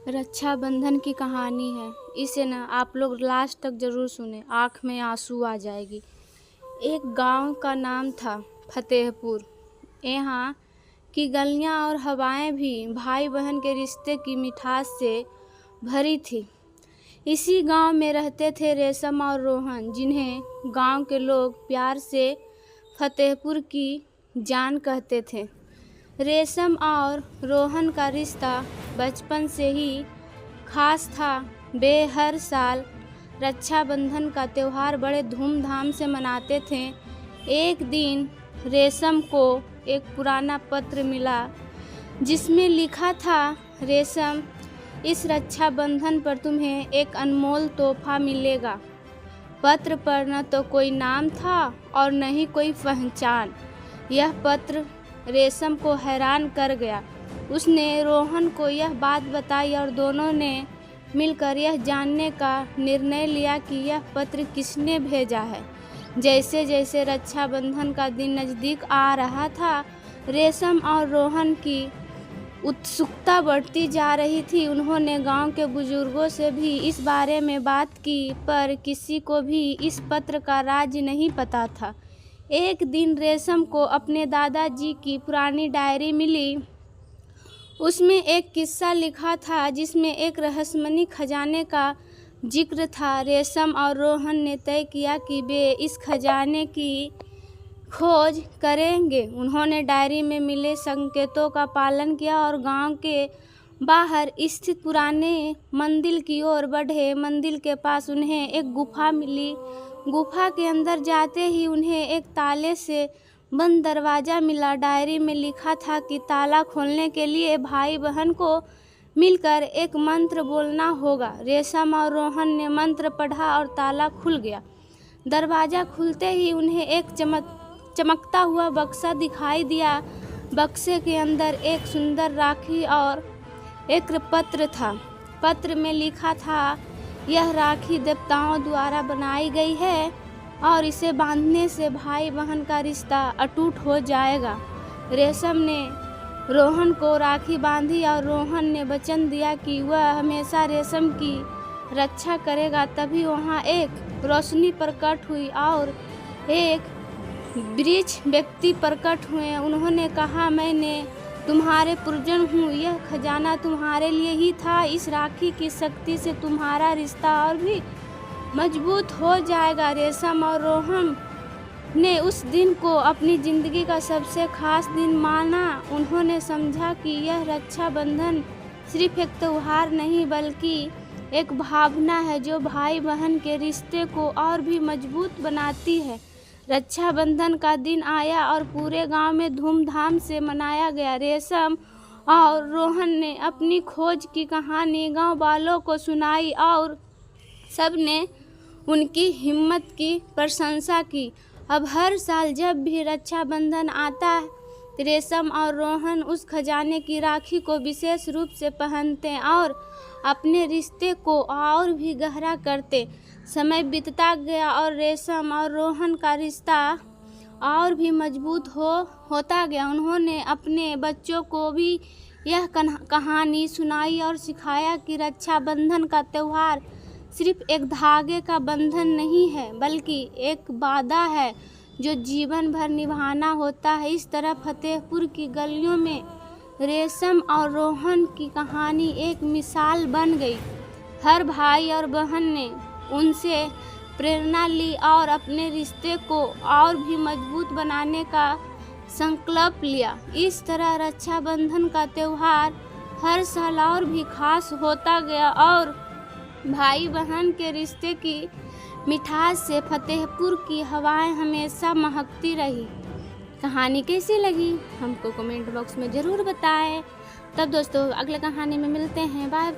रक्षाबंधन की कहानी है। इसे ना आप लोग लास्ट तक ज़रूर सुने, आँख में आंसू आ जाएगी। एक गांव का नाम था फतेहपुर। यहाँ की गलियां और हवाएं भी भाई बहन के रिश्ते की मिठास से भरी थी। इसी गांव में रहते थे रेशम और रोहन, जिन्हें गांव के लोग प्यार से फतेहपुर की जान कहते थे। रेशम और रोहन का रिश्ता बचपन से ही खास था। वे हर साल रक्षाबंधन का त्यौहार बड़े धूमधाम से मनाते थे। एक दिन रेशम को एक पुराना पत्र मिला, जिसमें लिखा था, रेशम, इस रक्षाबंधन पर तुम्हें एक अनमोल तोहफा मिलेगा। पत्र पर न तो कोई नाम था और न ही कोई पहचान। यह पत्र रेशम को हैरान कर गया। उसने रोहन को यह बात बताई और दोनों ने मिलकर यह जानने का निर्णय लिया कि यह पत्र किसने भेजा है। जैसे जैसे रक्षाबंधन का दिन नज़दीक आ रहा था, रेशम और रोहन की उत्सुकता बढ़ती जा रही थी। उन्होंने गांव के बुजुर्गों से भी इस बारे में बात की, पर किसी को भी इस पत्र का राज नहीं पता था। एक दिन रेशम को अपने दादाजी की पुरानी डायरी मिली। उसमें एक किस्सा लिखा था, जिसमें एक रहस्यमयी खजाने का जिक्र था। रेशम और रोहन ने तय किया कि वे इस खजाने की खोज करेंगे। उन्होंने डायरी में मिले संकेतों का पालन किया और गांव के बाहर स्थित पुराने मंदिर की ओर बढ़े। मंदिर के पास उन्हें एक गुफा मिली। गुफा के अंदर जाते ही उन्हें एक ताले से बंद दरवाज़ा मिला। डायरी में लिखा था कि ताला खोलने के लिए भाई बहन को मिलकर एक मंत्र बोलना होगा। रेशम और रोहन ने मंत्र पढ़ा और ताला खुल गया। दरवाज़ा खुलते ही उन्हें एक चमकता हुआ बक्सा दिखाई दिया। बक्से के अंदर एक सुंदर राखी और एक पत्र था। पत्र में लिखा था, यह राखी देवताओं द्वारा बनाई गई है और इसे बांधने से भाई बहन का रिश्ता अटूट हो जाएगा। रेशम ने रोहन को राखी बांधी और रोहन ने वचन दिया कि वह हमेशा रेशम की रक्षा करेगा। तभी वहाँ एक रोशनी प्रकट हुई और एक वृक्ष व्यक्ति प्रकट हुए। उन्होंने कहा, मैंने तुम्हारे पूर्वज हूँ, यह खजाना तुम्हारे लिए ही था। इस राखी की शक्ति से तुम्हारा रिश्ता और भी मजबूत हो जाएगा। रेशम और रोहन ने उस दिन को अपनी ज़िंदगी का सबसे खास दिन माना। उन्होंने समझा कि यह रक्षाबंधन सिर्फ एक त्यौहार नहीं, बल्कि एक भावना है जो भाई बहन के रिश्ते को और भी मजबूत बनाती है। रक्षाबंधन का दिन आया और पूरे गांव में धूमधाम से मनाया गया। रेशम और रोहन ने अपनी खोज की कहानी गांव वालों को सुनाई और सब ने उनकी हिम्मत की प्रशंसा की। अब हर साल जब भी रक्षाबंधन आता है, रेशम और रोहन उस खजाने की राखी को विशेष रूप से पहनते और अपने रिश्ते को और भी गहरा करते। समय बीतता गया और रेशम और रोहन का रिश्ता और भी मजबूत होता गया। उन्होंने अपने बच्चों को भी यह कहानी सुनाई और सिखाया कि रक्षाबंधन का त्यौहार सिर्फ एक धागे का बंधन नहीं है, बल्कि एक वादा है जो जीवन भर निभाना होता है। इस तरह फतेहपुर की गलियों में रेशम और रोहन की कहानी एक मिसाल बन गई। हर भाई और बहन ने उनसे प्रेरणा ली और अपने रिश्ते को और भी मजबूत बनाने का संकल्प लिया। इस तरह रक्षाबंधन का त्यौहार हर साल और भी खास होता गया और भाई बहन के रिश्ते की मिठास से फतेहपुर की हवाएं हमेशा महकती रही। कहानी कैसी लगी हमको कमेंट बॉक्स में ज़रूर बताएं। तब दोस्तों अगले कहानी में मिलते हैं। बाय।